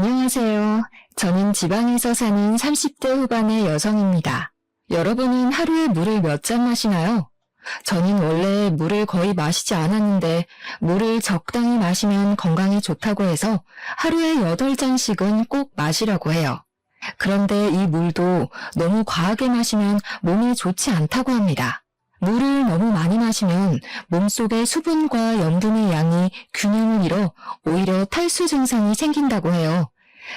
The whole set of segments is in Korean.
안녕하세요. 저는 지방에서 사는 30대 후반의 여성입니다. 여러분은 하루에 물을 몇 잔 마시나요? 저는 원래 물을 거의 마시지 않았는데 물을 적당히 마시면 건강에 좋다고 해서 하루에 8잔씩은 꼭 마시려고 해요. 그런데 이 물도 너무 과하게 마시면 몸에 좋지 않다고 합니다. 물을 너무 많이 마시면 몸속의 수분과 염분의 양이 균형을 잃어 오히려 탈수 증상이 생긴다고 해요.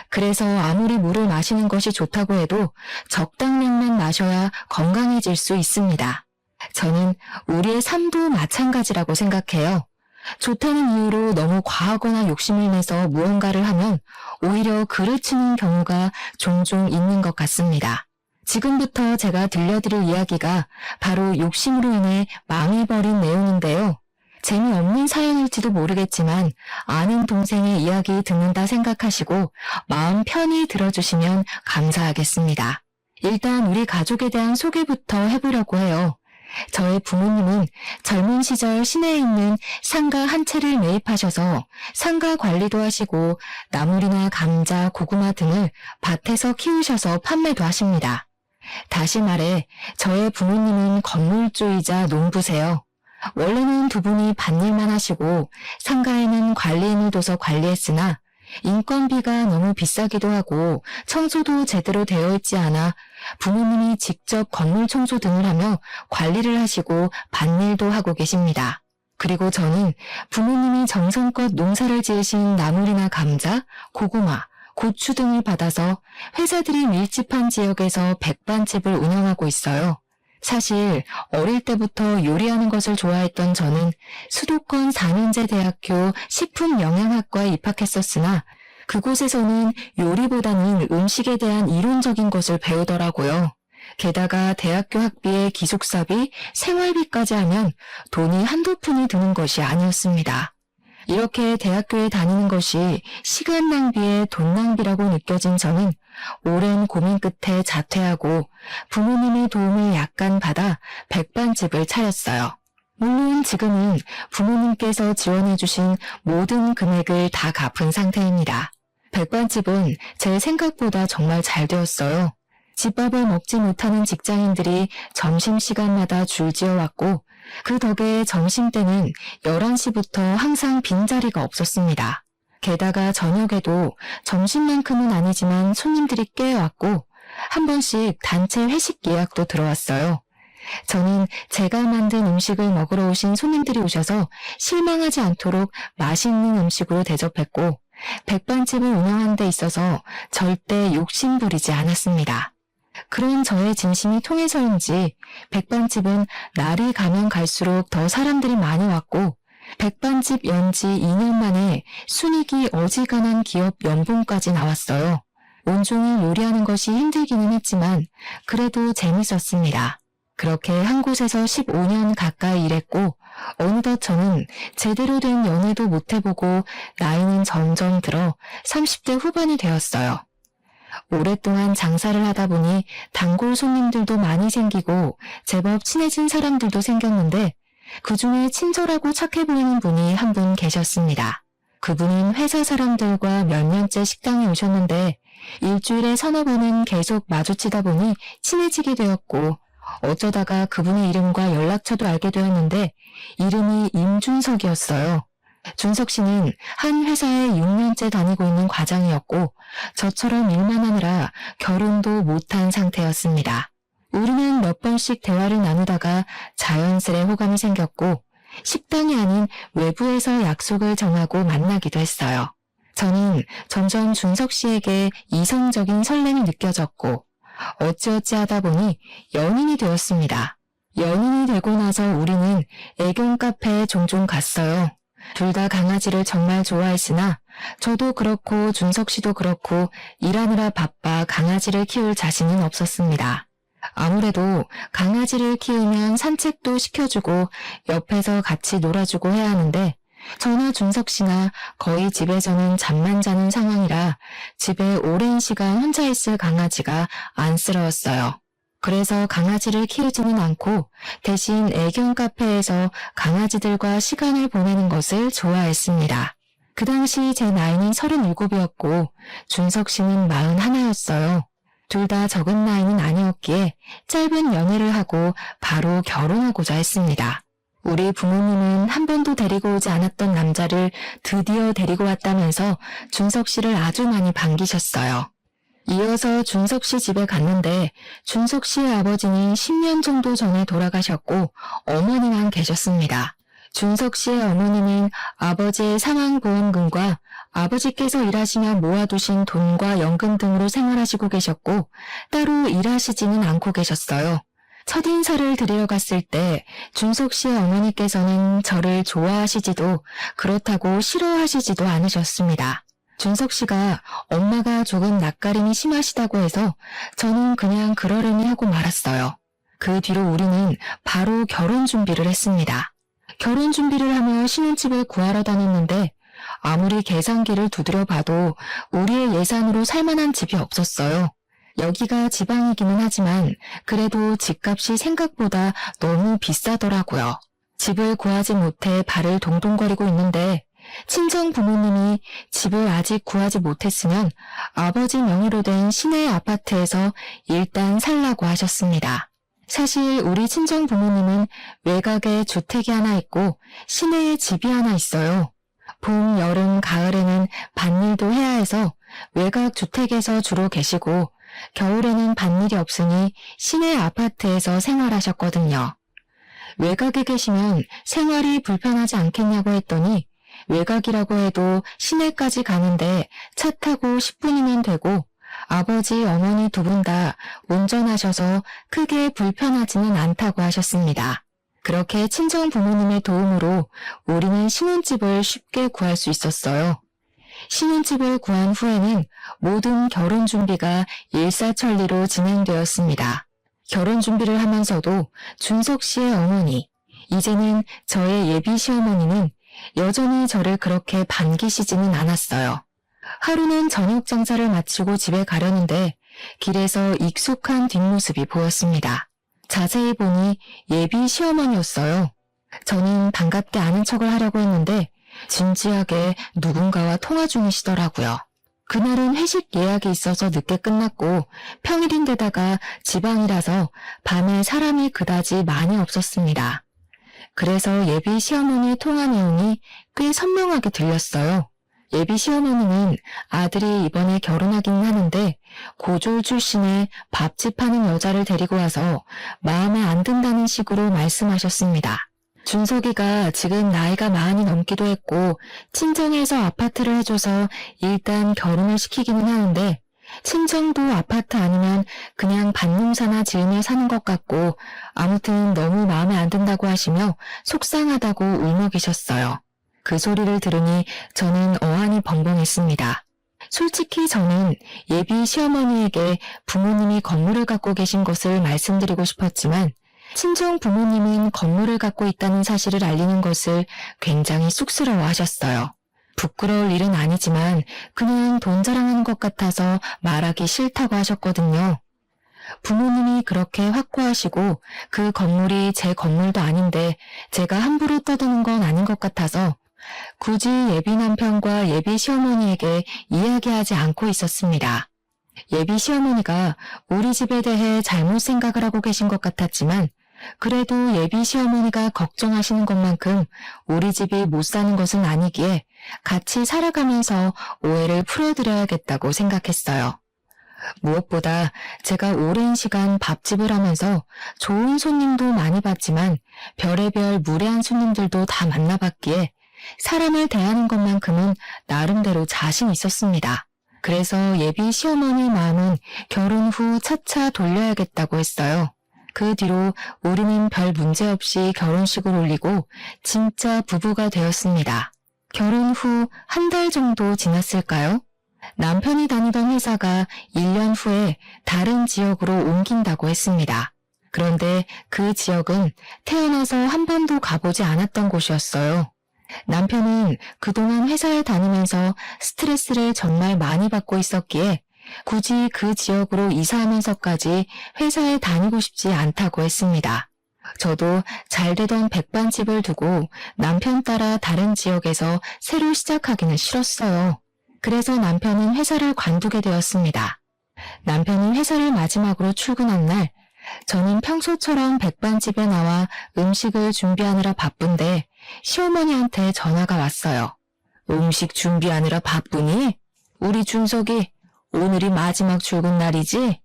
그래서 아무리 물을 마시는 것이 좋다고 해도 적당량만 마셔야 건강해질 수 있습니다. 저는 우리의 삶도 마찬가지라고 생각해요. 좋다는 이유로 너무 과하거나 욕심을 내서 무언가를 하면 오히려 그르치는 경우가 종종 있는 것 같습니다. 지금부터 제가 들려드릴 이야기가 바로 욕심으로 인해 망해버린 내용인데요. 재미없는 사연일지도 모르겠지만 아는 동생의 이야기 듣는다 생각하시고 마음 편히 들어주시면 감사하겠습니다. 일단 우리 가족에 대한 소개부터 해보려고 해요. 저의 부모님은 젊은 시절 시내에 있는 상가 한 채를 매입하셔서 상가 관리도 하시고 나물이나 감자, 고구마 등을 밭에서 키우셔서 판매도 하십니다. 다시 말해 저의 부모님은 건물주이자 농부세요. 원래는 두 분이 밭일만 하시고 상가에는 관리인을 둬서 관리했으나 인건비가 너무 비싸기도 하고 청소도 제대로 되어 있지 않아 부모님이 직접 건물 청소 등을 하며 관리를 하시고 밭일도 하고 계십니다. 그리고 저는 부모님이 정성껏 농사를 지으신 나물이나 감자, 고구마, 고추 등을 받아서 회사들이 밀집한 지역에서 백반집을 운영하고 있어요. 사실 어릴 때부터 요리하는 것을 좋아했던 저는 수도권 4년제 대학교 식품영양학과에 입학했었으나 그곳에서는 요리보다는 음식에 대한 이론적인 것을 배우더라고요. 게다가 대학교 학비에 기숙사비, 생활비까지 하면 돈이 한두 푼이 드는 것이 아니었습니다. 이렇게 대학교에 다니는 것이 시간 낭비에 돈 낭비라고 느껴진 저는 오랜 고민 끝에 자퇴하고 부모님의 도움을 약간 받아 백반집을 차렸어요. 물론 지금은 부모님께서 지원해주신 모든 금액을 다 갚은 상태입니다. 백반집은 제 생각보다 정말 잘 되었어요. 집밥을 먹지 못하는 직장인들이 점심시간마다 줄지어왔고 그 덕에 점심때는 11시부터 항상 빈자리가 없었습니다. 게다가 저녁에도 점심만큼은 아니지만 손님들이 꽤 왔고 한 번씩 단체 회식 예약도 들어왔어요. 저는 제가 만든 음식을 먹으러 오신 손님들이 오셔서 실망하지 않도록 맛있는 음식으로 대접했고 백반집을 운영하는 데 있어서 절대 욕심 부리지 않았습니다. 그런 저의 진심이 통해서인지 백반집은 날이 가면 갈수록 더 사람들이 많이 왔고 백반집 연지 2년 만에 순이익이 어지간한 기업 연봉까지 나왔어요. 온종일 요리하는 것이 힘들기는 했지만 그래도 재밌었습니다. 그렇게 한 곳에서 15년 가까이 일했고 어느덧 저는 제대로 된 연애도 못 해보고 나이는 점점 들어 30대 후반이 되었어요. 오랫동안 장사를 하다 보니 단골 손님들도 많이 생기고 제법 친해진 사람들도 생겼는데 그중에 친절하고 착해 보이는 분이 한 분 계셨습니다. 그분은 회사 사람들과 몇 년째 식당에 오셨는데 일주일에 서너 번은 계속 마주치다 보니 친해지게 되었고 어쩌다가 그분의 이름과 연락처도 알게 되었는데 이름이 임준석이었어요. 준석 씨는 한 회사에 6년째 다니고 있는 과장이었고 저처럼 일만 하느라 결혼도 못한 상태였습니다. 우리는 몇 번씩 대화를 나누다가 자연스레 호감이 생겼고 식당이 아닌 외부에서 약속을 정하고 만나기도 했어요. 저는 점점 준석 씨에게 이성적인 설렘이 느껴졌고 어찌어찌 하다 보니 연인이 되었습니다. 연인이 되고 나서 우리는 애견 카페에 종종 갔어요. 둘 다 강아지를 정말 좋아했으나 저도 그렇고 준석 씨도 그렇고 일하느라 바빠 강아지를 키울 자신은 없었습니다. 아무래도 강아지를 키우면 산책도 시켜주고 옆에서 같이 놀아주고 해야 하는데 저나 준석 씨나 거의 집에서는 잠만 자는 상황이라 집에 오랜 시간 혼자 있을 강아지가 안쓰러웠어요. 그래서 강아지를 키우지는 않고 대신 애견 카페에서 강아지들과 시간을 보내는 것을 좋아했습니다. 그 당시 제 나이는 37이었고 준석 씨는 41였어요. 둘 다 적은 나이는 아니었기에 짧은 연애를 하고 바로 결혼하고자 했습니다. 우리 부모님은 한 번도 데리고 오지 않았던 남자를 드디어 데리고 왔다면서 준석 씨를 아주 많이 반기셨어요. 이어서 준석 씨 집에 갔는데 준석 씨의 아버지는 10년 정도 전에 돌아가셨고 어머니만 계셨습니다. 준석 씨의 어머니는 아버지의 사망보험금과 아버지께서 일하시며 모아두신 돈과 연금 등으로 생활하시고 계셨고 따로 일하시지는 않고 계셨어요. 첫인사를 드리러 갔을 때 준석 씨의 어머니께서는 저를 좋아하시지도 그렇다고 싫어하시지도 않으셨습니다. 준석 씨가 엄마가 조금 낯가림이 심하시다고 해서 저는 그냥 그러려니 하고 말았어요. 그 뒤로 우리는 바로 결혼 준비를 했습니다. 결혼 준비를 하며 신혼집을 구하러 다녔는데 아무리 계산기를 두드려 봐도 우리의 예산으로 살만한 집이 없었어요. 여기가 지방이기는 하지만 그래도 집값이 생각보다 너무 비싸더라고요. 집을 구하지 못해 발을 동동거리고 있는데 친정 부모님이 집을 아직 구하지 못했으면 아버지 명의로 된 시내 아파트에서 일단 살라고 하셨습니다. 사실 우리 친정 부모님은 외곽에 주택이 하나 있고 시내에 집이 하나 있어요. 봄, 여름, 가을에는 밭일도 해야 해서 외곽 주택에서 주로 계시고 겨울에는 밭일이 없으니 시내 아파트에서 생활하셨거든요. 외곽에 계시면 생활이 불편하지 않겠냐고 했더니 외곽이라고 해도 시내까지 가는데 차 타고 10분이면 되고 아버지, 어머니 두 분 다 운전하셔서 크게 불편하지는 않다고 하셨습니다. 그렇게 친정 부모님의 도움으로 우리는 신혼집을 쉽게 구할 수 있었어요. 신혼집을 구한 후에는 모든 결혼 준비가 일사천리로 진행되었습니다. 결혼 준비를 하면서도 준석 씨의 어머니, 이제는 저의 예비 시어머니는 여전히 저를 그렇게 반기시지는 않았어요. 하루는 저녁 장사를 마치고 집에 가려는데 길에서 익숙한 뒷모습이 보였습니다. 자세히 보니 예비 시어머니였어요. 저는 반갑게 아는 척을 하려고 했는데 진지하게 누군가와 통화 중이시더라고요. 그날은 회식 예약이 있어서 늦게 끝났고 평일인데다가 지방이라서 밤에 사람이 그다지 많이 없었습니다. 그래서 예비 시어머니 통화 내용이 꽤 선명하게 들렸어요. 예비 시어머니는 아들이 이번에 결혼하기는 하는데 고졸 출신의 밥집 하는 여자를 데리고 와서 마음에 안 든다는 식으로 말씀하셨습니다. 준석이가 지금 나이가 40이 넘기도 했고 친정에서 아파트를 해줘서 일단 결혼을 시키기는 하는데 친정도 아파트 아니면 그냥 밭농사나 지으며 사는 것 같고 아무튼 너무 마음에 안 든다고 하시며 속상하다고 울먹이셨어요. 그 소리를 들으니 저는 어안이 벙벙했습니다. 솔직히 저는 예비 시어머니에게 부모님이 건물을 갖고 계신 것을 말씀드리고 싶었지만 친정 부모님은 건물을 갖고 있다는 사실을 알리는 것을 굉장히 쑥스러워하셨어요. 부끄러울 일은 아니지만 그냥 돈 자랑하는 것 같아서 말하기 싫다고 하셨거든요. 부모님이 그렇게 확고하시고 그 건물이 제 건물도 아닌데 제가 함부로 떠드는 건 아닌 것 같아서 굳이 예비 남편과 예비 시어머니에게 이야기하지 않고 있었습니다. 예비 시어머니가 우리 집에 대해 잘못 생각을 하고 계신 것 같았지만 그래도 예비 시어머니가 걱정하시는 것만큼 우리 집이 못 사는 것은 아니기에 같이 살아가면서 오해를 풀어드려야겠다고 생각했어요. 무엇보다 제가 오랜 시간 밥집을 하면서 좋은 손님도 많이 봤지만 별의별 무례한 손님들도 다 만나봤기에 사람을 대하는 것만큼은 나름대로 자신 있었습니다. 그래서 예비 시어머니 마음은 결혼 후 차차 돌려야겠다고 했어요. 그 뒤로 우리는 별 문제 없이 결혼식을 올리고 진짜 부부가 되었습니다. 결혼 후 한 달 정도 지났을까요? 남편이 다니던 회사가 1년 후에 다른 지역으로 옮긴다고 했습니다. 그런데 그 지역은 태어나서 한 번도 가보지 않았던 곳이었어요. 남편은 그동안 회사에 다니면서 스트레스를 정말 많이 받고 있었기에 굳이 그 지역으로 이사하면서까지 회사에 다니고 싶지 않다고 했습니다. 저도 잘 되던 백반집을 두고 남편 따라 다른 지역에서 새로 시작하기는 싫었어요. 그래서 남편은 회사를 관두게 되었습니다. 남편이 회사를 마지막으로 출근한 날, 저는 평소처럼 백반집에 나와 음식을 준비하느라 바쁜데 시어머니한테 전화가 왔어요. 음식 준비하느라 바쁘니? 우리 준석이 오늘이 마지막 출근 날이지?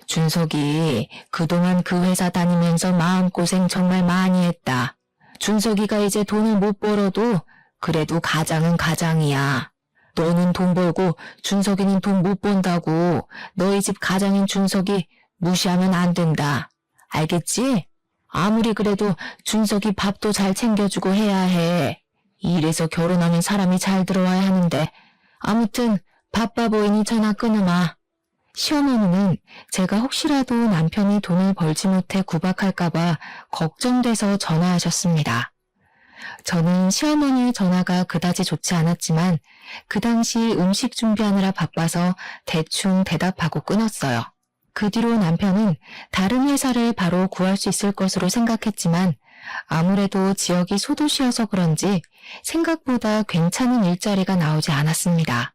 준석이 그동안 그 회사 다니면서 마음고생 정말 많이 했다. 준석이가 이제 돈을 못 벌어도 그래도 가장은 가장이야. 너는 돈 벌고 준석이는 돈 못 번다고 너희 집 가장인 준석이 무시하면 안 된다. 알겠지? 아무리 그래도 준석이 밥도 잘 챙겨주고 해야 해. 이래서 결혼하면 사람이 잘 들어와야 하는데 아무튼 바빠 보이니 전화 끊어마. 시어머니는 제가 혹시라도 남편이 돈을 벌지 못해 구박할까봐 걱정돼서 전화하셨습니다. 저는 시어머니의 전화가 그다지 좋지 않았지만 그 당시 음식 준비하느라 바빠서 대충 대답하고 끊었어요. 그 뒤로 남편은 다른 회사를 바로 구할 수 있을 것으로 생각했지만 아무래도 지역이 소도시여서 그런지 생각보다 괜찮은 일자리가 나오지 않았습니다.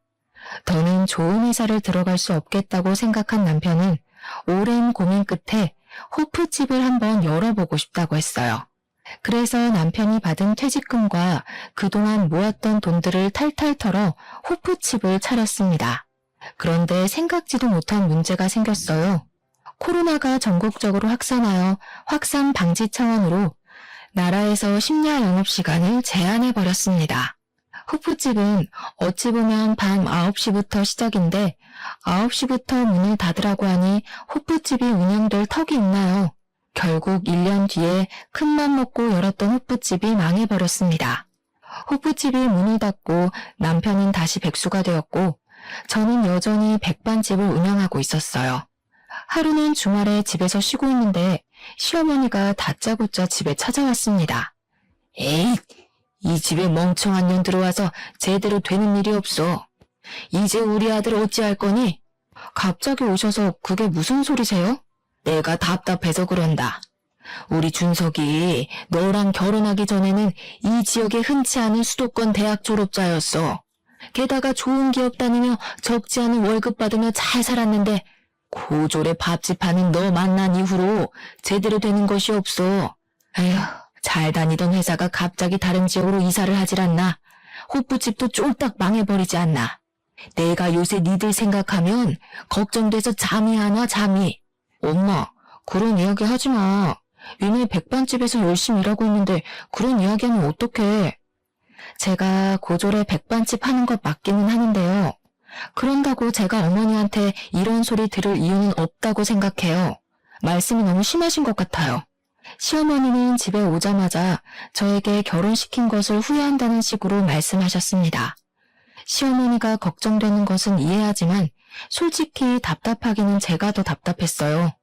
더는 좋은 회사를 들어갈 수 없겠다고 생각한 남편은 오랜 고민 끝에 호프집을 한번 열어보고 싶다고 했어요. 그래서 남편이 받은 퇴직금과 그동안 모았던 돈들을 탈탈 털어 호프집을 차렸습니다. 그런데 생각지도 못한 문제가 생겼어요. 코로나가 전국적으로 확산하여 확산 방지 차원으로 나라에서 심야 영업시간을 제한해버렸습니다. 호프집은 어찌 보면 밤 9시부터 시작인데 9시부터 문을 닫으라고 하니 호프집이 운영될 턱이 있나요? 결국 1년 뒤에 큰맘 먹고 열었던 호프집이 망해버렸습니다. 호프집이 문을 닫고 남편은 다시 백수가 되었고 저는 여전히 백반집을 운영하고 있었어요. 하루는 주말에 집에서 쉬고 있는데 시어머니가 다짜고짜 집에 찾아왔습니다. 에이, 이 집에 멍청한 년 들어와서 제대로 되는 일이 없어. 이제 우리 아들 어찌할 거니? 갑자기 오셔서 그게 무슨 소리세요? 내가 답답해서 그런다. 우리 준석이 너랑 결혼하기 전에는 이 지역에 흔치 않은 수도권 대학 졸업자였어. 게다가 좋은 기업 다니며 적지 않은 월급 받으며 잘 살았는데 고졸의 밥집 하는 너 만난 이후로 제대로 되는 것이 없어. 에휴, 잘 다니던 회사가 갑자기 다른 지역으로 이사를 하질 않나. 호프집도 쫄딱 망해버리지 않나. 내가 요새 니들 생각하면 걱정돼서 잠이 안 와, 잠이. 엄마, 그런 이야기 하지 마. 니네 백반집에서 열심히 일하고 있는데 그런 이야기하면 어떡해. 제가 고졸에 백반집 하는 것 맞기는 하는데요. 그런다고 제가 어머니한테 이런 소리 들을 이유는 없다고 생각해요. 말씀이 너무 심하신 것 같아요. 시어머니는 집에 오자마자 저에게 결혼시킨 것을 후회한다는 식으로 말씀하셨습니다. 시어머니가 걱정되는 것은 이해하지만 솔직히 답답하기는 제가 더 답답했어요.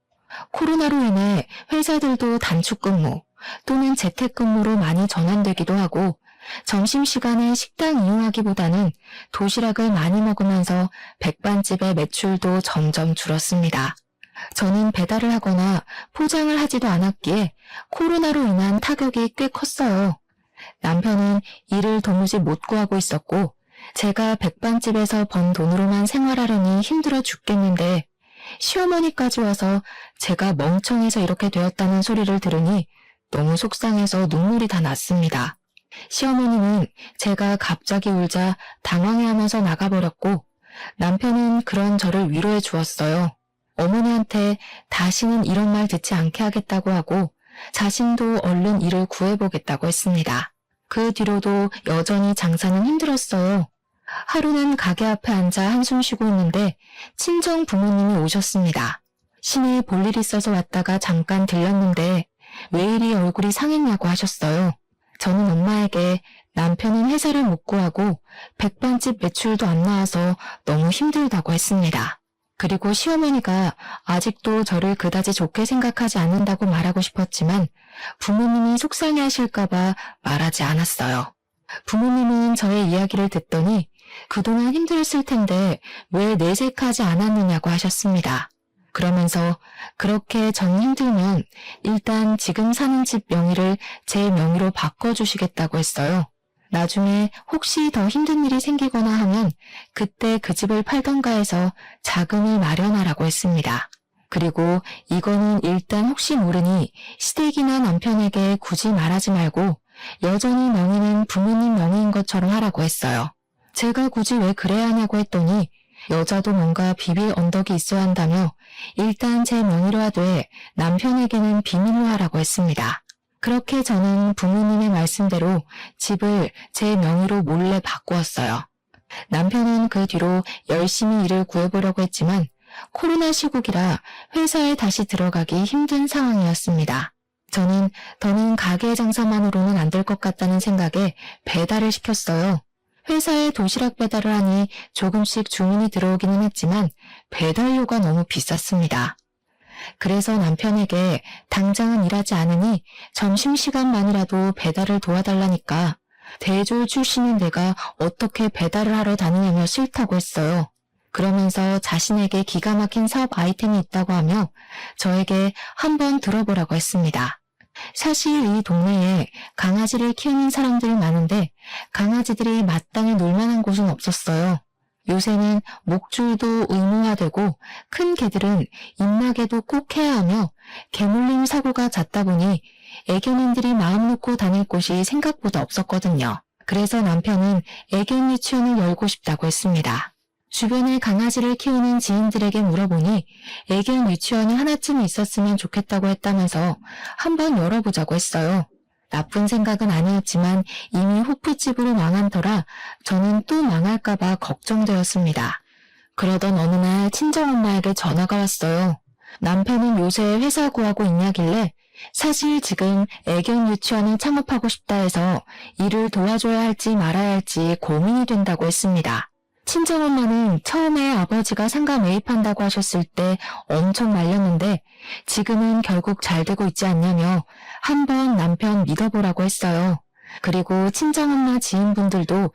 코로나로 인해 회사들도 단축근무 또는 재택근무로 많이 전환되기도 하고 점심시간에 식당 이용하기보다는 도시락을 많이 먹으면서 백반집의 매출도 점점 줄었습니다. 저는 배달을 하거나 포장을 하지도 않았기에 코로나로 인한 타격이 꽤 컸어요. 남편은 일을 도무지 못 구하고 있었고 제가 백반집에서 번 돈으로만 생활하려니 힘들어 죽겠는데 시어머니까지 와서 제가 멍청해서 이렇게 되었다는 소리를 들으니 너무 속상해서 눈물이 다 났습니다. 시어머니는 제가 갑자기 울자 당황해하면서 나가버렸고 남편은 그런 저를 위로해 주었어요. 어머니한테 다시는 이런 말 듣지 않게 하겠다고 하고 자신도 얼른 일을 구해보겠다고 했습니다. 그 뒤로도 여전히 장사는 힘들었어요. 하루는 가게 앞에 앉아 한숨 쉬고 있는데 친정 부모님이 오셨습니다. 시내에 볼 일 있어서 왔다가 잠깐 들렸는데 왜 이리 얼굴이 상했냐고 하셨어요. 저는 엄마에게 남편은 회사를 못 구하고 백반집 매출도 안 나와서 너무 힘들다고 했습니다. 그리고 시어머니가 아직도 저를 그다지 좋게 생각하지 않는다고 말하고 싶었지만 부모님이 속상해하실까봐 말하지 않았어요. 부모님은 저의 이야기를 듣더니 그동안 힘들었을 텐데 왜 내색하지 않았느냐고 하셨습니다. 그러면서 그렇게 정 힘들면 일단 지금 사는 집 명의를 제 명의로 바꿔주시겠다고 했어요. 나중에 혹시 더 힘든 일이 생기거나 하면 그때 그 집을 팔던가 해서 자금을 마련하라고 했습니다. 그리고 이거는 일단 혹시 모르니 시댁이나 남편에게 굳이 말하지 말고 여전히 명의는 부모님 명의인 것처럼 하라고 했어요. 제가 굳이 왜 그래야 하냐고 했더니 여자도 뭔가 비빌 언덕이 있어야 한다며 일단 제 명의로 하되 남편에게는 비밀로 하라고 했습니다. 그렇게 저는 부모님의 말씀대로 집을 제 명의로 몰래 바꾸었어요. 남편은 그 뒤로 열심히 일을 구해보려고 했지만 코로나 시국이라 회사에 다시 들어가기 힘든 상황이었습니다. 저는 더는 가게 장사만으로는 안 될 것 같다는 생각에 배달을 시켰어요. 회사에 도시락 배달을 하니 조금씩 주문이 들어오기는 했지만 배달료가 너무 비쌌습니다. 그래서 남편에게 당장은 일하지 않으니 점심시간만이라도 배달을 도와달라니까 대졸 출신인 내가 어떻게 배달을 하러 다니냐며 싫다고 했어요. 그러면서 자신에게 기가 막힌 사업 아이템이 있다고 하며 저에게 한번 들어보라고 했습니다. 사실 이 동네에 강아지를 키우는 사람들이 많은데 강아지들이 마땅히 놀만한 곳은 없었어요. 요새는 목줄도 의무화되고 큰 개들은 입마개도 꼭 해야 하며 개물림 사고가 잦다 보니 애견인들이 마음 놓고 다닐 곳이 생각보다 없었거든요. 그래서 남편은 애견 유치원을 열고 싶다고 했습니다. 주변에 강아지를 키우는 지인들에게 물어보니 애견 유치원이 하나쯤 있었으면 좋겠다고 했다면서 한번 열어보자고 했어요. 나쁜 생각은 아니었지만 이미 호프집으로 망한 터라 저는 또 망할까봐 걱정되었습니다. 그러던 어느 날 친정엄마에게 전화가 왔어요. 남편은 요새 회사 구하고 있냐길래 사실 지금 애견 유치원을 창업하고 싶다 해서 일을 도와줘야 할지 말아야 할지 고민이 된다고 했습니다. 친정엄마는 처음에 아버지가 상가 매입한다고 하셨을 때 엄청 말렸는데 지금은 결국 잘 되고 있지 않냐며 한번 남편 믿어보라고 했어요. 그리고 친정엄마 지인분들도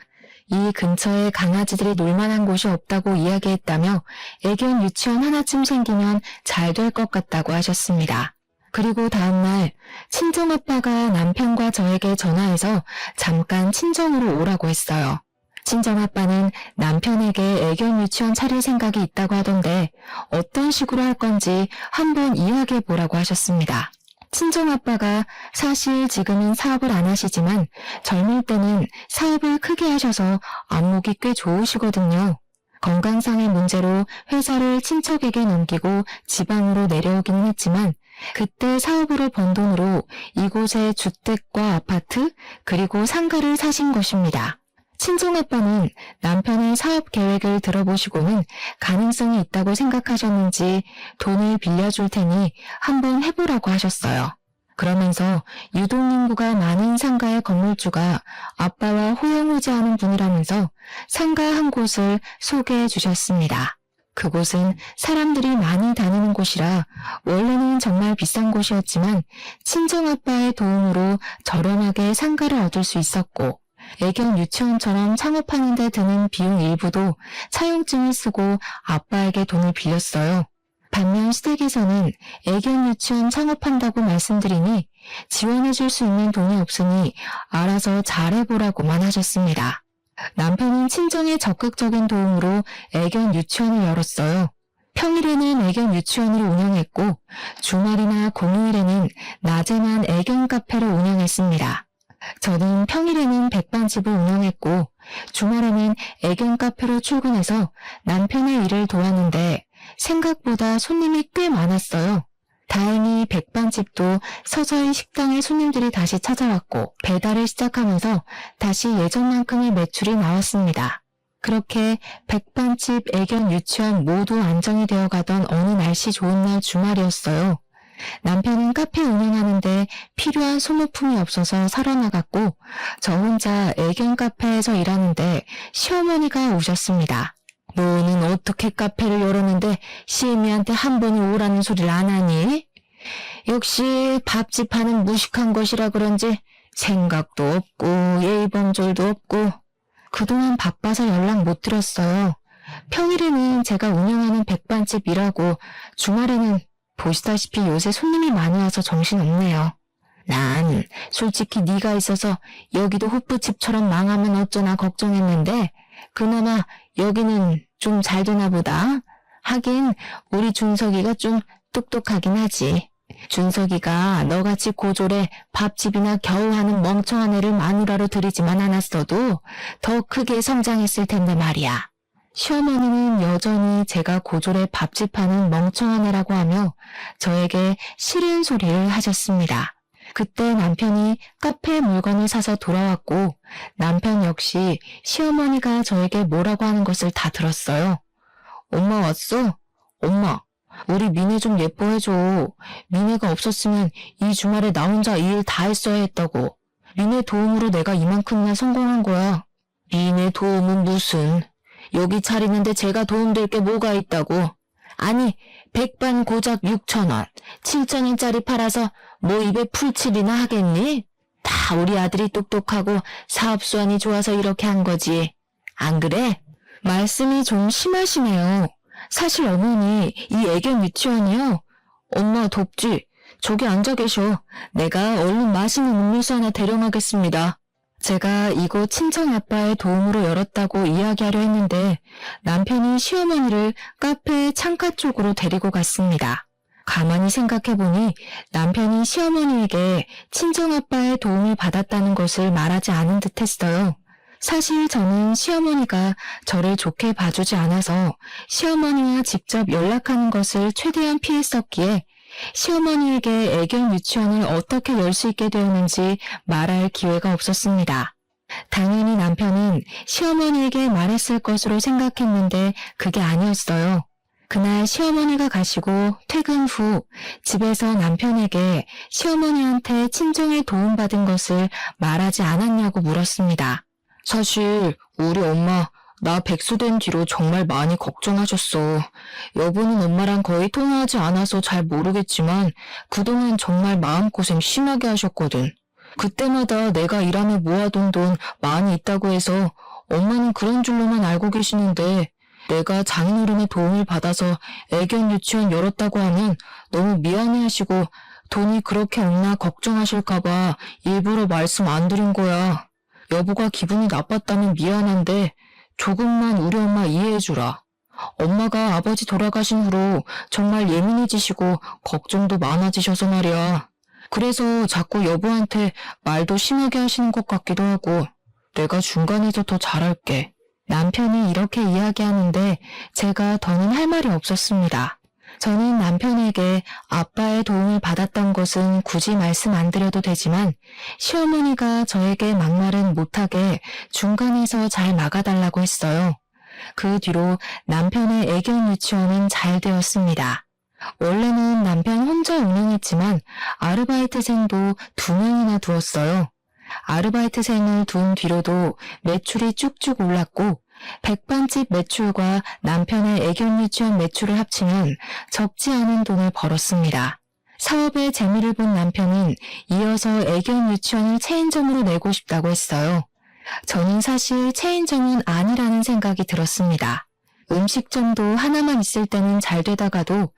이 근처에 강아지들이 놀만한 곳이 없다고 이야기했다며 애견 유치원 하나쯤 생기면 잘 될 것 같다고 하셨습니다. 그리고 다음날 친정아빠가 남편과 저에게 전화해서 잠깐 친정으로 오라고 했어요. 친정아빠는 남편에게 애견 유치원 차릴 생각이 있다고 하던데 어떤 식으로 할 건지 한번 이야기해 보라고 하셨습니다. 친정아빠가 사실 지금은 사업을 안 하시지만 젊을 때는 사업을 크게 하셔서 안목이 꽤 좋으시거든요. 건강상의 문제로 회사를 친척에게 넘기고 지방으로 내려오기는 했지만 그때 사업으로 번 돈으로 이곳에 주택과 아파트 그리고 상가를 사신 것입니다. 친정아빠는 남편의 사업 계획을 들어보시고는 가능성이 있다고 생각하셨는지 돈을 빌려줄 테니 한번 해보라고 하셨어요. 그러면서 유동인구가 많은 상가의 건물주가 아빠와 호영호재하는 분이라면서 상가 한 곳을 소개해 주셨습니다. 그곳은 사람들이 많이 다니는 곳이라 원래는 정말 비싼 곳이었지만 친정아빠의 도움으로 저렴하게 상가를 얻을 수 있었고 애견 유치원처럼 창업하는 데 드는 비용 일부도 차용증을 쓰고 아빠에게 돈을 빌렸어요. 반면 시댁에서는 애견 유치원 창업한다고 말씀드리니 지원해줄 수 있는 돈이 없으니 알아서 잘해보라고만 하셨습니다. 남편은 친정의 적극적인 도움으로 애견 유치원을 열었어요. 평일에는 애견 유치원을 운영했고 주말이나 공휴일에는 낮에만 애견 카페를 운영했습니다. 저는 평일에는 백반집을 운영했고 주말에는 애견 카페로 출근해서 남편의 일을 도왔는데 생각보다 손님이 꽤 많았어요. 다행히 백반집도 서서히 식당에 손님들이 다시 찾아왔고 배달을 시작하면서 다시 예전만큼의 매출이 나왔습니다. 그렇게 백반집, 애견 유치원 모두 안정이 되어가던 어느 날씨 좋은 날 주말이었어요. 남편은 카페 운영하는데 필요한 소모품이 없어서 사러 나갔고 저 혼자 애견 카페에서 일하는데 시어머니가 오셨습니다. 너는 어떻게 카페를 열었는데 시애미한테 한 번이 오라는 소리를 안 하니? 역시 밥집 하는 무식한 것이라 그런지 생각도 없고 예의범절도 없고 그동안 바빠서 연락 못 드렸어요. 평일에는 제가 운영하는 백반집이라고 주말에는 보시다시피 요새 손님이 많이 와서 정신없네요. 난 솔직히 네가 있어서 여기도 호프집처럼 망하면 어쩌나 걱정했는데 그나마 여기는 좀 잘 되나 보다. 하긴 우리 준석이가 좀 똑똑하긴 하지. 준석이가 너같이 고졸에 밥집이나 겨우 하는 멍청한 애를 마누라로 들이지만 않았어도 더 크게 성장했을 텐데 말이야. 시어머니는 여전히 제가 고졸에 밥집 하는 멍청한 애라고 하며 저에게 싫은 소리를 하셨습니다. 그때 남편이 카페 물건을 사서 돌아왔고 남편 역시 시어머니가 저에게 뭐라고 하는 것을 다 들었어요. 엄마 왔어? 엄마, 우리 미네 좀 예뻐해줘. 미네가 없었으면 이 주말에 나 혼자 이 일 다 했어야 했다고. 미네 도움으로 내가 이만큼이나 성공한 거야. 미네 도움은 무슨. 여기 차리는데 제가 도움될 게 뭐가 있다고. 아니, 백반 고작 6,000원, 7,000원짜리 팔아서 뭐 입에 풀칠이나 하겠니? 다 우리 아들이 똑똑하고 사업수완이 좋아서 이렇게 한 거지. 안 그래? 말씀이 좀 심하시네요. 사실 어머니, 이 애견 유치원이요. 엄마 덥지? 저기 앉아 계셔. 내가 얼른 맛있는 음료수 하나 대령하겠습니다. 제가 이곳 친정 아빠의 도움으로 열었다고 이야기하려 했는데 남편이 시어머니를 카페 창가 쪽으로 데리고 갔습니다. 가만히 생각해보니 남편이 시어머니에게 친정 아빠의 도움을 받았다는 것을 말하지 않은 듯 했어요. 사실 저는 시어머니가 저를 좋게 봐주지 않아서 시어머니와 직접 연락하는 것을 최대한 피했었기에 시어머니에게 애견 유치원을 어떻게 열 수 있게 되었는지 말할 기회가 없었습니다. 당연히 남편은 시어머니에게 말했을 것으로 생각했는데 그게 아니었어요. 그날 시어머니가 가시고 퇴근 후 집에서 남편에게 시어머니한테 친정에 도움받은 것을 말하지 않았냐고 물었습니다. 사실 우리 엄마 나 백수된 뒤로 정말 많이 걱정하셨어. 여보는 엄마랑 거의 통화하지 않아서 잘 모르겠지만 그동안 정말 마음고생 심하게 하셨거든. 그때마다 내가 일하며 모아둔 돈 많이 있다고 해서 엄마는 그런 줄로만 알고 계시는데 내가 장인어른의 도움을 받아서 애견 유치원 열었다고 하면 너무 미안해하시고 돈이 그렇게 없나 걱정하실까봐 일부러 말씀 안 드린 거야. 여보가 기분이 나빴다면 미안한데 조금만 우리 엄마 이해해주라. 엄마가 아버지 돌아가신 후로 정말 예민해지시고 걱정도 많아지셔서 말이야. 그래서 자꾸 여보한테 말도 심하게 하시는 것 같기도 하고 내가 중간에서 더 잘할게. 남편이 이렇게 이야기하는데 제가 더는 할 말이 없었습니다. 저는 남편에게 아빠의 도움을 받았던 것은 굳이 말씀 안 드려도 되지만 시어머니가 저에게 막말은 못하게 중간에서 잘 막아달라고 했어요. 그 뒤로 남편의 애견 유치원은 잘 되었습니다. 원래는 남편 혼자 운영했지만 아르바이트생도 2명이나 두었어요. 아르바이트생을 둔 뒤로도 매출이 쭉쭉 올랐고 백반집 매출과 남편의 애견 유치원 매출을 합치면 적지 않은 돈을 벌었습니다. 사업에 재미를 본 남편은 이어서 애견 유치원을 체인점으로 내고 싶다고 했어요. 저는 사실 체인점은 아니라는 생각이 들었습니다. 음식점도 하나만 있을 때는 잘 되다가도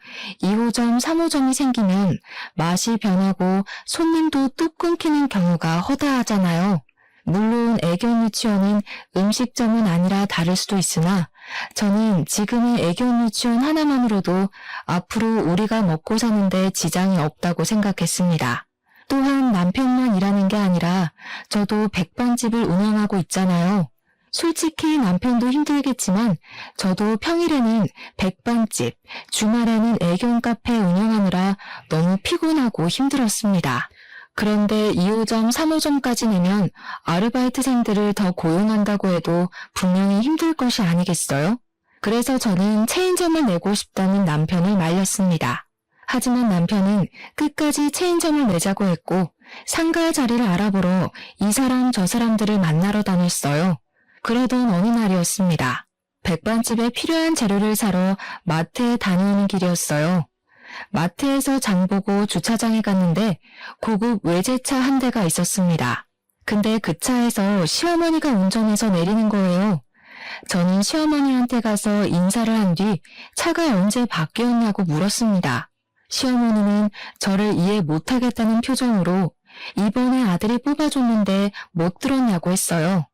2호점, 3호점이 생기면 맛이 변하고 손님도 뚝 끊기는 경우가 허다하잖아요. 물론 애견 유치원은 음식점은 아니라 다를 수도 있으나 저는 지금의 애견 유치원 하나만으로도 앞으로 우리가 먹고 사는데 지장이 없다고 생각했습니다. 또한 남편만 일하는 게 아니라 저도 백반집을 운영하고 있잖아요. 솔직히 남편도 힘들겠지만 저도 평일에는 백반집, 주말에는 애견 카페 운영하느라 너무 피곤하고 힘들었습니다. 그런데 2호점, 3호점까지 내면 아르바이트생들을 더 고용한다고 해도 분명히 힘들 것이 아니겠어요? 그래서 저는 체인점을 내고 싶다는 남편을 말렸습니다. 하지만 남편은 끝까지 체인점을 내자고 했고 상가 자리를 알아보러 이 사람 저 사람들을 만나러 다녔어요. 그러던 어느 날이었습니다. 백반집에 필요한 재료를 사러 마트에 다녀오는 길이었어요. 마트에서 장보고 주차장에 갔는데 고급 외제차 한 대가 있었습니다. 근데 그 차에서 시어머니가 운전해서 내리는 거예요. 저는 시어머니한테 가서 인사를 한 뒤 차가 언제 바뀌었냐고 물었습니다. 시어머니는 저를 이해 못하겠다는 표정으로 이번에 아들이 뽑아줬는데 못 들었냐고 했어요.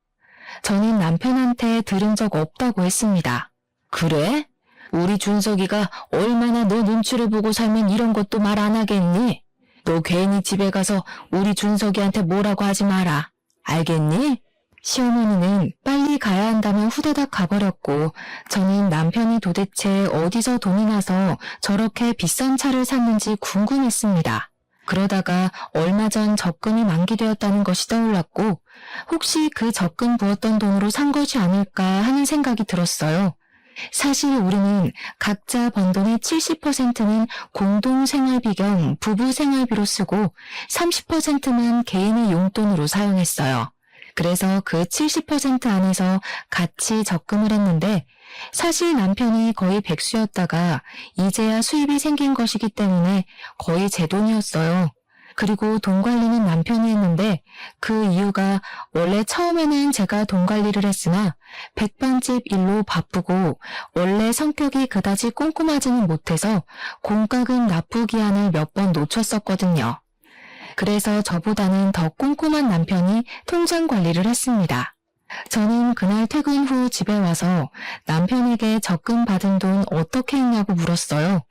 저는 남편한테 들은 적 없다고 했습니다. 그래? 우리 준석이가 얼마나 너 눈치를 보고 살면 이런 것도 말 안 하겠니? 너 괜히 집에 가서 우리 준석이한테 뭐라고 하지 마라. 알겠니? 시어머니는 빨리 가야 한다며 후다닥 가버렸고 저는 남편이 도대체 어디서 돈이 나서 저렇게 비싼 차를 샀는지 궁금했습니다. 그러다가 얼마 전 적금이 만기되었다는 것이 떠올랐고 혹시 그 적금 부었던 돈으로 산 것이 아닐까 하는 생각이 들었어요. 사실 우리는 각자 번 돈의 70%는 공동생활비 겸 부부생활비로 쓰고 30%만 개인의 용돈으로 사용했어요. 그래서 그 70% 안에서 같이 적금을 했는데 사실 남편이 거의 백수였다가 이제야 수입이 생긴 것이기 때문에 거의 제 돈이었어요. 그리고 돈 관리는 남편이 했는데 그 이유가 원래 처음에는 제가 돈 관리를 했으나 백반집 일로 바쁘고 원래 성격이 그다지 꼼꼼하지는 못해서 공과금 납부 기한을 몇 번 놓쳤었거든요. 그래서 저보다는 더 꼼꼼한 남편이 통장 관리를 했습니다. 저는 그날 퇴근 후 집에 와서 남편에게 적금 받은 돈 어떻게 했냐고 물었어요.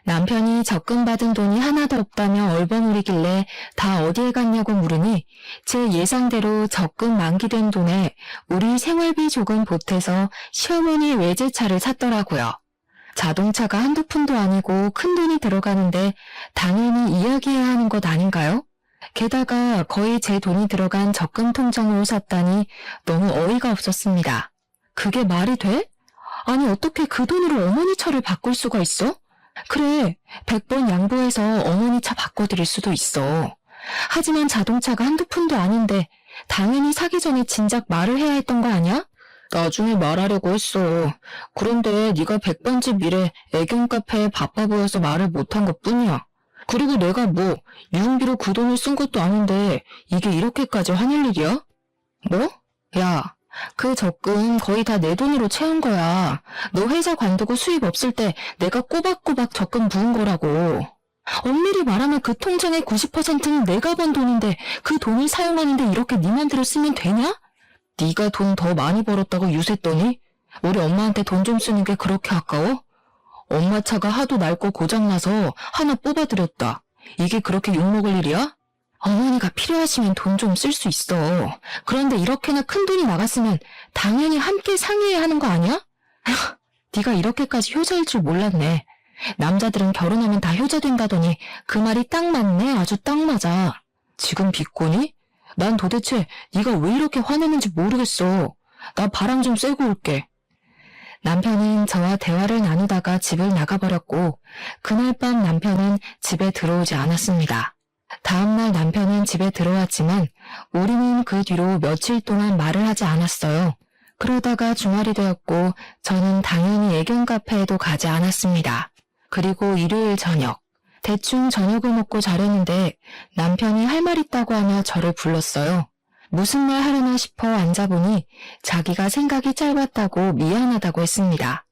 남편이 적금 받은 돈이 하나도 없다며 얼버무리길래 다 어디에 갔냐고 물으니 제 예상대로 적금 만기된 돈에 우리 생활비 조금 보태서 시어머니 외제차를 샀더라고요. 자동차가 한두 푼도 아니고 큰 돈이 들어가는데 당연히 이야기해야 하는 것 아닌가요? 게다가 거의 제 돈이 들어간 적금 통장으로 샀다니 너무 어이가 없었습니다. 그게 말이 돼? 아니 어떻게 그 돈으로 어머니 차를 바꿀 수가 있어? 그래, 100번 양보해서 어머니 차 바꿔드릴 수도 있어. 하지만 자동차가 한두 푼도 아닌데 당연히 사기 전에 진작 말을 해야 했던 거 아니야? 나중에 말하려고 했어. 그런데 네가 백반집 일에 애견 카페에 바빠 보여서 말을 못한 것뿐이야. 그리고 내가 뭐 유흥비로 그 돈을 쓴 것도 아닌데 이게 이렇게까지 화낼 일이야? 뭐? 야, 그 적금 거의 다 내 돈으로 채운 거야. 너 회사 관두고 수입 없을 때 내가 꼬박꼬박 적금 부은 거라고. 엄밀히 말하면 그 통장의 90%는 내가 번 돈인데 그 돈을 사용하는데 이렇게 네 맘대로 쓰면 되냐? 네가 돈 더 많이 벌었다고 유세했더니 우리 엄마한테 돈 좀 쓰는 게 그렇게 아까워? 엄마 차가 하도 낡고 고장나서 하나 뽑아드렸다. 이게 그렇게 욕먹을 일이야? 어머니가 필요하시면 돈 좀 쓸 수 있어. 그런데 이렇게나 큰 돈이 나갔으면 당연히 함께 상의해야 하는 거 아니야? 네가 이렇게까지 효자일 줄 몰랐네. 남자들은 결혼하면 다 효자 된다더니 그 말이 딱 맞네. 아주 딱 맞아. 지금 비꼬니? 난 도대체 네가 왜 이렇게 화내는지 모르겠어. 나 바람 좀 쐬고 올게. 남편은 저와 대화를 나누다가 집을 나가버렸고 그날 밤 남편은 집에 들어오지 않았습니다. 다음날 남편은 집에 들어왔지만 우리는 그 뒤로 며칠 동안 말을 하지 않았어요. 그러다가 주말이 되었고 저는 당연히 애견 카페에도 가지 않았습니다. 그리고 일요일 저녁, 대충 저녁을 먹고 자려는데 남편이 할 말 있다고 하며 저를 불렀어요. 무슨 말 하려나 싶어 앉아보니 자기가 생각이 짧았다고 미안하다고 했습니다.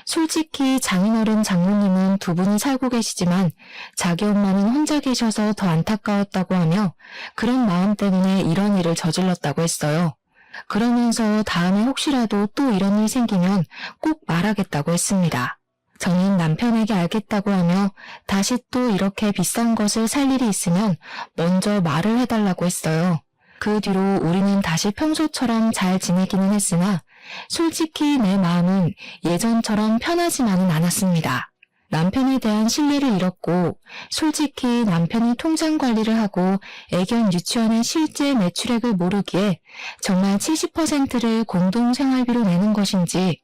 솔직히 장인어른 장모님은 두 분이 살고 계시지만 자기 엄마는 혼자 계셔서 더 안타까웠다고 하며 그런 마음 때문에 이런 일을 저질렀다고 했어요. 그러면서 다음에 혹시라도 또 이런 일 생기면 꼭 말하겠다고 했습니다. 저는 남편에게 알겠다고 하며 다시 또 이렇게 비싼 것을 살 일이 있으면 먼저 말을 해달라고 했어요. 그 뒤로 우리는 다시 평소처럼 잘 지내기는 했으나 솔직히 내 마음은 예전처럼 편하지만은 않았습니다. 남편에 대한 신뢰를 잃었고 솔직히 남편이 통장 관리를 하고 애견 유치원의 실제 매출액을 모르기에 정말 70%를 공동생활비로 내는 것인지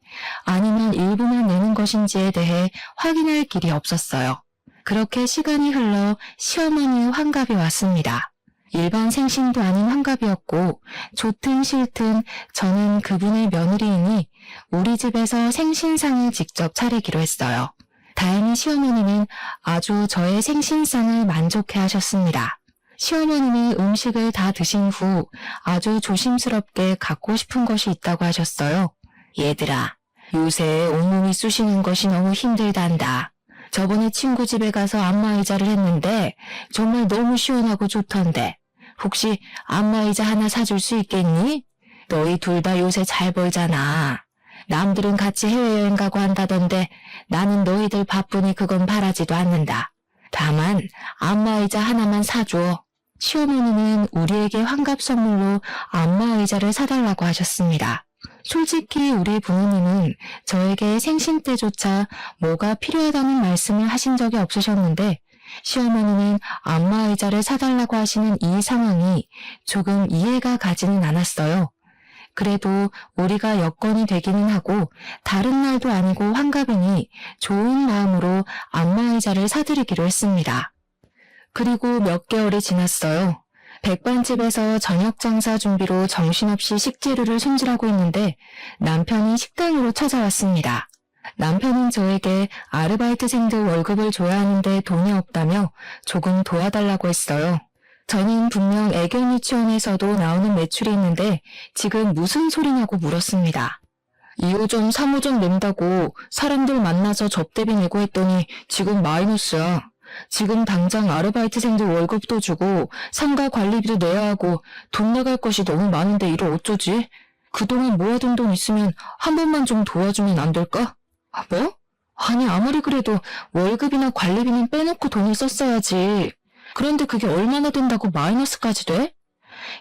아니면 일부만 내는 것인지에 대해 확인할 길이 없었어요. 그렇게 시간이 흘러 시어머니의 환갑이 왔습니다. 일반 생신도 아닌 환갑이었고 좋든 싫든 저는 그분의 며느리이니 우리 집에서 생신상을 직접 차리기로 했어요. 다행히 시어머니는 아주 저의 생신상을 만족해 하셨습니다. 시어머님이 음식을 다 드신 후 아주 조심스럽게 갖고 싶은 것이 있다고 하셨어요. 얘들아, 요새 온몸이 쑤시는 것이 너무 힘들단다. 저번에 친구 집에 가서 안마의자를 했는데 정말 너무 시원하고 좋던데 혹시 안마의자 하나 사줄 수 있겠니? 너희 둘 다 요새 잘 벌잖아. 남들은 같이 해외여행 가고 한다던데 나는 너희들 바쁘니 그건 바라지도 않는다. 다만 안마의자 하나만 사줘. 시어머니는 우리에게 환갑 선물로 안마의자를 사달라고 하셨습니다. 솔직히 우리 부모님은 저에게 생신 때조차 뭐가 필요하다는 말씀을 하신 적이 없으셨는데 시어머니는 안마의자를 사달라고 하시는 이 상황이 조금 이해가 가지는 않았어요. 그래도 우리가 여건이 되기는 하고 다른 날도 아니고 환갑이니 좋은 마음으로 안마의자를 사드리기로 했습니다. 그리고 몇 개월이 지났어요. 백반집에서 저녁 장사 준비로 정신없이 식재료를 손질하고 있는데 남편이 식당으로 찾아왔습니다. 남편은 저에게 아르바이트생들 월급을 줘야 하는데 돈이 없다며 조금 도와달라고 했어요. 저는 분명 애견 유치원에서도 나오는 매출이 있는데 지금 무슨 소리냐고 물었습니다. 2호점, 3호점 낸다고 사람들 만나서 접대비 내고 했더니 지금 마이너스야. 지금 당장 아르바이트생들 월급도 주고 상가 관리비도 내야 하고 돈 나갈 것이 너무 많은데 이를 어쩌지? 그동안 모아둔 돈 있으면 한 번만 좀 도와주면 안 될까? 뭐? 아니 아무리 그래도 월급이나 관리비는 빼놓고 돈을 썼어야지. 그런데 그게 얼마나 된다고 마이너스까지 돼?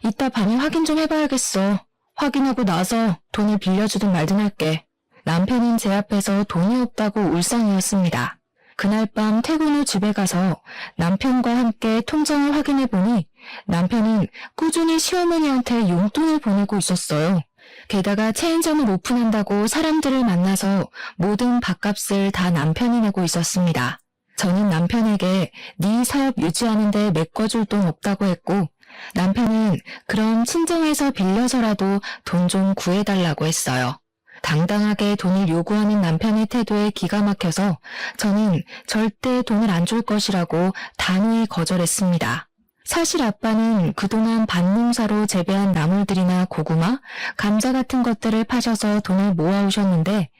이따 밤에 확인 좀 해봐야겠어. 확인하고 나서 돈을 빌려주든 말든 할게. 남편은 제 앞에서 돈이 없다고 울상이었습니다. 그날 밤 퇴근 후 집에 가서 남편과 함께 통장을 확인해보니 남편은 꾸준히 시어머니한테 용돈을 보내고 있었어요. 게다가 체인점을 오픈한다고 사람들을 만나서 모든 밥값을 다 남편이 내고 있었습니다. 저는 남편에게 네 사업 유지하는데 메꿔줄 돈 없다고 했고 남편은 그럼 친정에서 빌려서라도 돈 좀 구해달라고 했어요. 당당하게 돈을 요구하는 남편의 태도에 기가 막혀서 저는 절대 돈을 안 줄 것이라고 단호히 거절했습니다. 사실 아빠는 그동안 밭농사로 재배한 나물들이나 고구마, 감자 같은 것들을 파셔서 돈을 모아오셨는데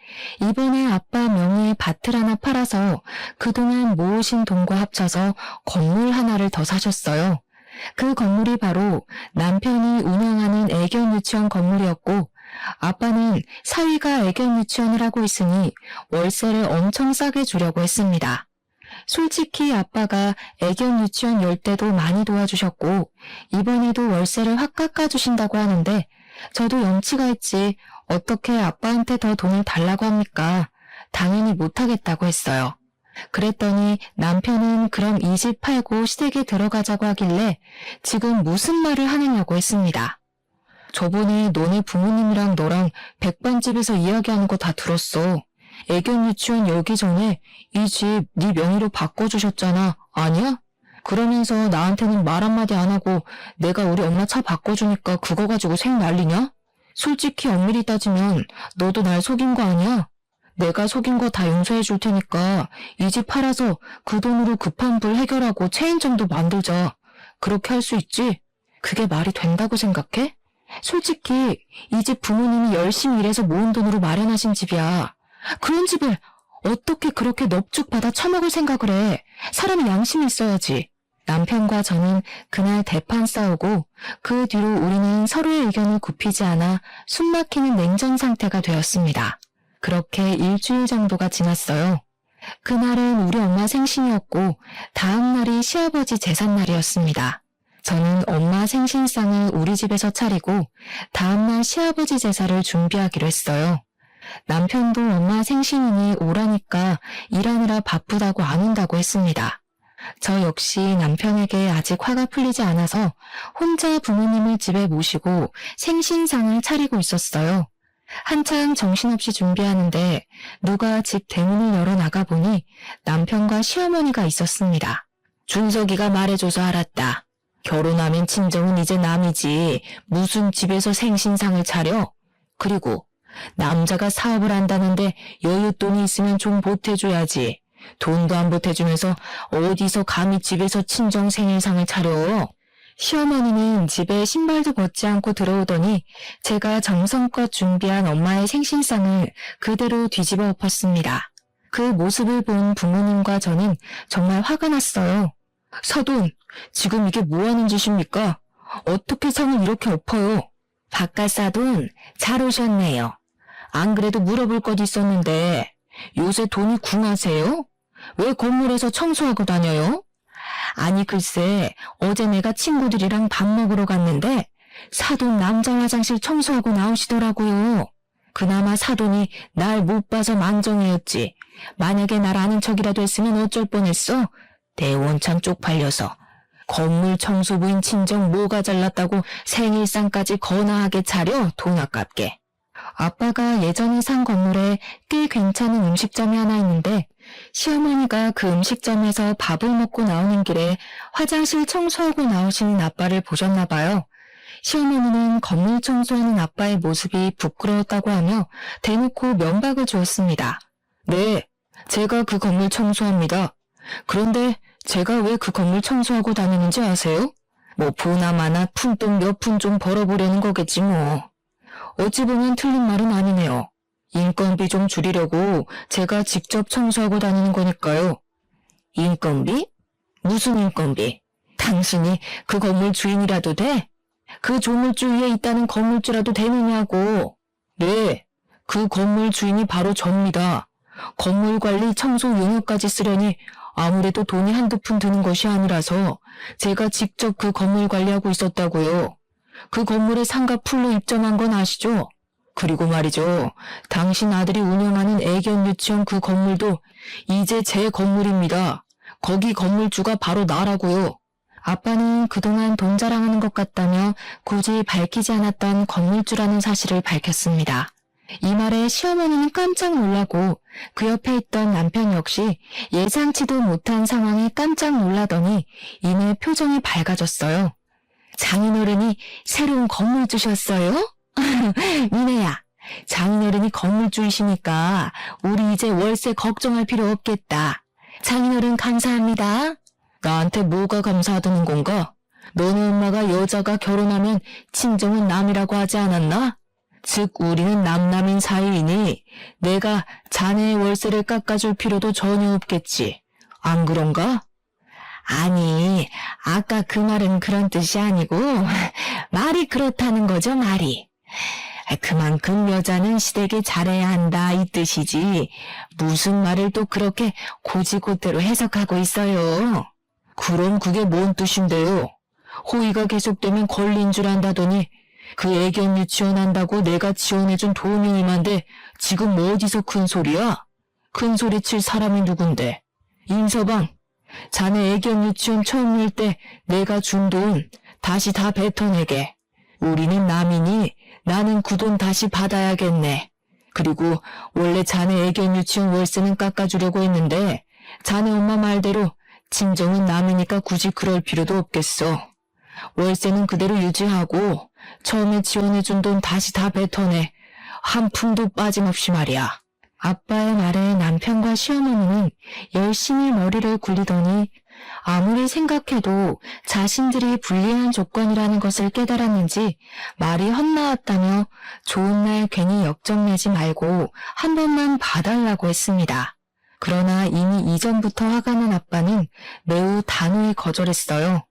이번에 아빠 명의의 밭을 하나 팔아서 그동안 모으신 돈과 합쳐서 건물 하나를 더 사셨어요. 그 건물이 바로 남편이 운영하는 애견 유치원 건물이었고 아빠는 사위가 애견 유치원을 하고 있으니 월세를 엄청 싸게 주려고 했습니다. 솔직히 아빠가 애견 유치원 열 때도 많이 도와주셨고 이번에도 월세를 확 깎아주신다고 하는데 저도 염치가 있지 어떻게 아빠한테 더 돈을 달라고 합니까? 당연히 못하겠다고 했어요. 그랬더니 남편은 그럼 이 집 팔고 시댁에 들어가자고 하길래 지금 무슨 말을 하느냐고 했습니다. 저번에 너네 부모님이랑 너랑 백반집에서 이야기하는 거 다 들었어. 애견 유치원 열기 전에 이 집 네 명의로 바꿔주셨잖아. 아니야? 그러면서 나한테는 말 한마디 안 하고 내가 우리 엄마 차 바꿔주니까 그거 가지고 생 난리냐? 솔직히 엄밀히 따지면 너도 날 속인 거 아니야? 내가 속인 거 다 용서해 줄 테니까 이 집 팔아서 그 돈으로 급한 불 해결하고 체인점도 만들자. 그렇게 할 수 있지? 그게 말이 된다고 생각해? 솔직히 이 집 부모님이 열심히 일해서 모은 돈으로 마련하신 집이야. 그런 집을 어떻게 그렇게 넙죽 받아 처먹을 생각을 해. 사람이 양심이 있어야지. 남편과 저는 그날 대판 싸우고 그 뒤로 우리는 서로의 의견을 굽히지 않아 숨막히는 냉전 상태가 되었습니다. 그렇게 일주일 정도가 지났어요. 그날은 우리 엄마 생신이었고 다음 날이 시아버지 제삿날이었습니다. 저는 엄마 생신상을 우리 집에서 차리고 다음날 시아버지 제사를 준비하기로 했어요. 남편도 엄마 생신이니 오라니까 일하느라 바쁘다고 안 온다고 했습니다. 저 역시 남편에게 아직 화가 풀리지 않아서 혼자 부모님을 집에 모시고 생신상을 차리고 있었어요. 한참 정신없이 준비하는데 누가 집 대문을 열어 나가보니 남편과 시어머니가 있었습니다. 준석이가 말해줘서 알았다. 결혼하면 친정은 이제 남이지 무슨 집에서 생신상을 차려? 그리고 남자가 사업을 한다는데 여윳돈이 있으면 좀 보태줘야지. 돈도 안 보태주면서 어디서 감히 집에서 친정 생일상을 차려? 시어머니는 집에 신발도 벗지 않고 들어오더니 제가 정성껏 준비한 엄마의 생신상을 그대로 뒤집어 엎었습니다. 그 모습을 본 부모님과 저는 정말 화가 났어요. 사돈, 지금 이게 뭐하는 짓입니까? 어떻게 상을 이렇게 엎어요? 바깥사돈, 잘 오셨네요. 안 그래도 물어볼 것 있었는데 요새 돈이 궁하세요? 왜 건물에서 청소하고 다녀요? 아니 글쎄 어제 내가 친구들이랑 밥 먹으러 갔는데 사돈 남자 화장실 청소하고 나오시더라고요. 그나마 사돈이 날 못 봐서 망정이었지. 만약에 날 아는 척이라도 했으면 어쩔 뻔했어. 대원찬 쪽팔려서. 건물 청소부인 친정 뭐가 잘났다고 생일상까지 거나하게 차려 돈 아깝게. 아빠가 예전에 산 건물에 꽤 괜찮은 음식점이 하나 있는데 시어머니가 그 음식점에서 밥을 먹고 나오는 길에 화장실 청소하고 나오시는 아빠를 보셨나 봐요. 시어머니는 건물 청소하는 아빠의 모습이 부끄러웠다고 하며 대놓고 면박을 주었습니다. 네, 제가 그 건물 청소합니다. 그런데 제가 왜 그 건물 청소하고 다니는지 아세요? 뭐 보나마나 푼돈 몇 푼 좀 벌어보려는 거겠지 뭐. 어찌 보면 틀린 말은 아니네요. 인건비 좀 줄이려고 제가 직접 청소하고 다니는 거니까요. 인건비? 무슨 인건비? 당신이 그 건물 주인이라도 돼? 그 조물주 위에 있다는 건물주라도 되느냐고. 네, 그 건물 주인이 바로 접니다. 건물 관리 청소 용역까지 쓰려니 아무래도 돈이 한두 푼 드는 것이 아니라서 제가 직접 그 건물 관리하고 있었다고요. 그 건물에 상가 풀로 입점한 건 아시죠? 그리고 말이죠. 당신 아들이 운영하는 애견 유치원 그 건물도 이제 제 건물입니다. 거기 건물주가 바로 나라고요. 아빠는 그동안 돈 자랑하는 것 같다며 굳이 밝히지 않았던 건물주라는 사실을 밝혔습니다. 이 말에 시어머니는 깜짝 놀라고 그 옆에 있던 남편 역시 예상치도 못한 상황에 깜짝 놀라더니 이내 표정이 밝아졌어요. 장인어른이 새로운 건물주셨어요? 미네야, 장인어른이 건물주이시니까 우리 이제 월세 걱정할 필요 없겠다. 장인어른 감사합니다. 나한테 뭐가 감사하다는 건가? 너네 엄마가 여자가 결혼하면 친정은 남이라고 하지 않았나? 즉 우리는 남남인 사이이니 내가 자네의 월세를 깎아줄 필요도 전혀 없겠지. 안 그런가? 아니, 아까 그 말은 그런 뜻이 아니고 말이 그렇다는 거죠, 말이. 그만큼 여자는 시댁에 잘해야 한다 이 뜻이지 무슨 말을 또 그렇게 고지고대로 해석하고 있어요. 그럼 그게 뭔 뜻인데요? 호의가 계속되면 걸린 줄 안다더니 그 애견 유치원 한다고 내가 지원해준 돈이 얼만데 지금 뭐 어디서 큰 소리야? 큰 소리 칠 사람이 누군데? 임서방, 자네 애견 유치원 처음 열 때 내가 준 돈 다시 다 뱉어내게. 우리는 남이니 나는 그 돈 다시 받아야겠네. 그리고 원래 자네 애견 유치원 월세는 깎아주려고 했는데 자네 엄마 말대로 친정은 남이니까 굳이 그럴 필요도 없겠어. 월세는 그대로 유지하고 처음에 지원해준 돈 다시 다 뱉어내. 한 푼도 빠짐없이 말이야. 아빠의 말에 남편과 시어머니는 열심히 머리를 굴리더니 아무리 생각해도 자신들이 불리한 조건이라는 것을 깨달았는지 말이 헛나왔다며 좋은 날 괜히 역정내지 말고 한 번만 봐달라고 했습니다. 그러나 이미 이전부터 화가 난 아빠는 매우 단호히 거절했어요.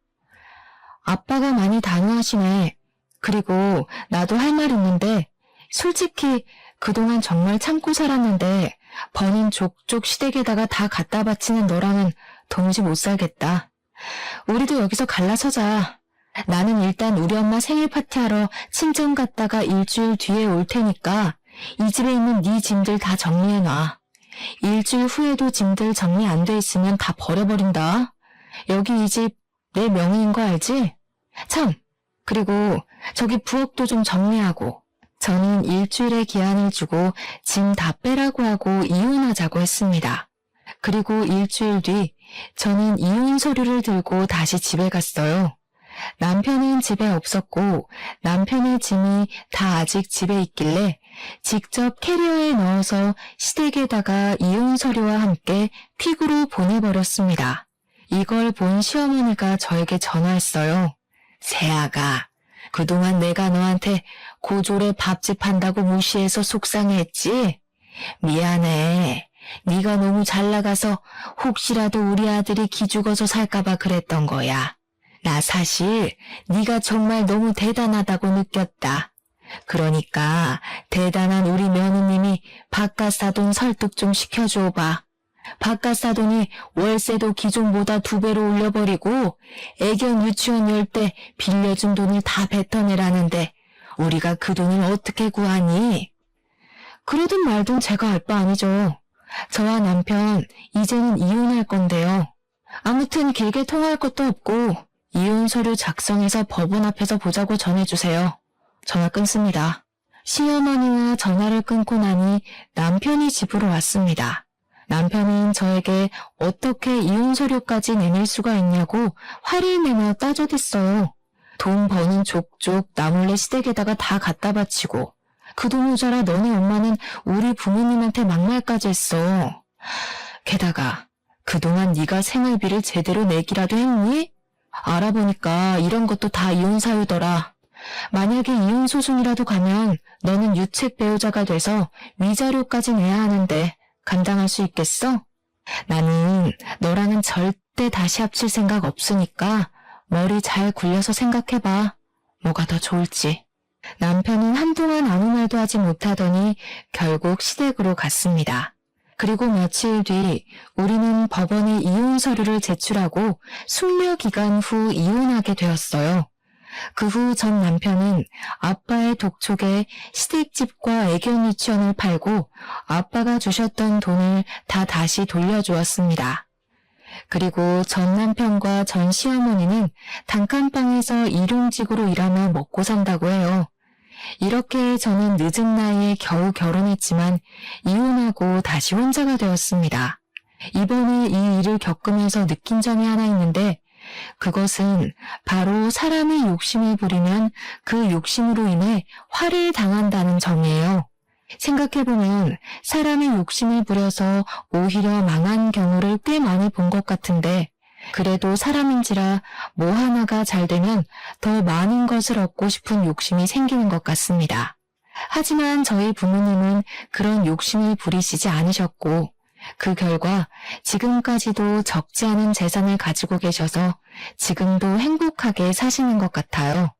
아빠가 많이 단호하시네. 그리고 나도 할 말 있는데 솔직히 그동안 정말 참고 살았는데 버는 족족 시댁에다가 다 갖다 바치는 너랑은 도무지 못 살겠다. 우리도 여기서 갈라서자. 나는 일단 우리 엄마 생일 파티하러 친정 갔다가 일주일 뒤에 올 테니까 이 집에 있는 네 짐들 다 정리해놔. 일주일 후에도 짐들 정리 안 돼 있으면 다 버려버린다. 여기 이 집 내 명의인 거 알지? 참, 그리고 저기 부엌도 좀 정리하고. 저는 일주일의 기한을 주고 짐 다 빼라고 하고 이혼하자고 했습니다. 그리고 일주일 뒤 저는 이혼 서류를 들고 다시 집에 갔어요. 남편은 집에 없었고 남편의 짐이 다 아직 집에 있길래 직접 캐리어에 넣어서 시댁에다가 이혼 서류와 함께 퀵으로 보내버렸습니다. 이걸 본 시어머니가 저에게 전화했어요. 세아가, 그동안 내가 너한테 고졸에 밥집 한다고 무시해서 속상했지? 미안해. 네가 너무 잘 나가서 혹시라도 우리 아들이 기죽어서 살까봐 그랬던 거야. 나 사실 네가 정말 너무 대단하다고 느꼈다. 그러니까 대단한 우리 며느님이 바깥 사돈 설득 좀 시켜줘봐. 바깥 사돈이 월세도 기존보다 2배로 올려버리고 애견 유치원 열 때 빌려준 돈을 다 뱉어내라는데 우리가 그 돈을 어떻게 구하니? 그러든 말든 제가 알 바 아니죠. 저와 남편 이제는 이혼할 건데요. 아무튼 길게 통화할 것도 없고 이혼 서류 작성해서 법원 앞에서 보자고 전해주세요. 전화 끊습니다. 시어머니와 전화를 끊고 나니 남편이 집으로 왔습니다. 남편은 저에게 어떻게 이혼 서류까지 내밀 수가 있냐고 화를 내며 따져댔어요. 돈 버는 족족 나 몰래 시댁에다가 다 갖다 바치고 그 돈 모자라 너네 엄마는 우리 부모님한테 막말까지 했어. 게다가 그동안 네가 생활비를 제대로 내기라도 했니? 알아보니까 이런 것도 다 이혼 사유더라. 만약에 이혼 소송이라도 가면 너는 유책 배우자가 돼서 위자료까지 내야 하는데 감당할 수 있겠어? 나는 너랑은 절대 다시 합칠 생각 없으니까 머리 잘 굴려서 생각해봐. 뭐가 더 좋을지. 남편은 한동안 아무 말도 하지 못하더니 결국 시댁으로 갔습니다. 그리고 며칠 뒤 우리는 법원에 이혼 서류를 제출하고 숙려 기간 후 이혼하게 되었어요. 그 후 전 남편은 아빠의 독촉에 시댁집과 애견 유치원을 팔고 아빠가 주셨던 돈을 다 다시 돌려주었습니다. 그리고 전 남편과 전 시어머니는 단칸방에서 일용직으로 일하며 먹고 산다고 해요. 이렇게 저는 늦은 나이에 겨우 결혼했지만 이혼하고 다시 혼자가 되었습니다. 이번에 이 일을 겪으면서 느낀 점이 하나 있는데 그것은 바로 사람이 욕심을 부리면 그 욕심으로 인해 화를 당한다는 점이에요. 생각해보면 사람이 욕심을 부려서 오히려 망한 경우를 꽤 많이 본 것 같은데 그래도 사람인지라 뭐 하나가 잘 되면 더 많은 것을 얻고 싶은 욕심이 생기는 것 같습니다. 하지만 저희 부모님은 그런 욕심을 부리시지 않으셨고 그 결과 지금까지도 적지 않은 재산을 가지고 계셔서 지금도 행복하게 사시는 것 같아요.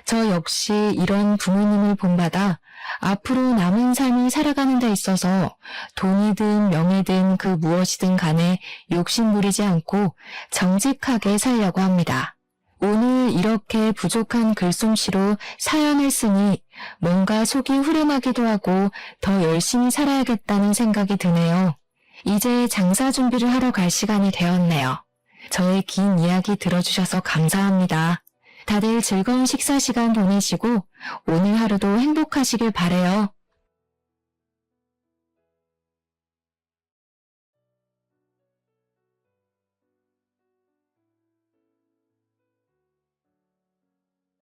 저 역시 이런 부모님을 본받아 앞으로 남은 삶을 살아가는 데 있어서 돈이든 명예든 그 무엇이든 간에 욕심 부리지 않고 정직하게 살려고 합니다. 오늘 이렇게 부족한 글솜씨로 사연을 쓰니 뭔가 속이 후련하기도 하고 더 열심히 살아야겠다는 생각이 드네요. 이제 장사 준비를 하러 갈 시간이 되었네요. 저의 긴 이야기 들어주셔서 감사합니다. 다들 즐거운 식사 시간 보내시고 오늘 하루도 행복하시길 바래요.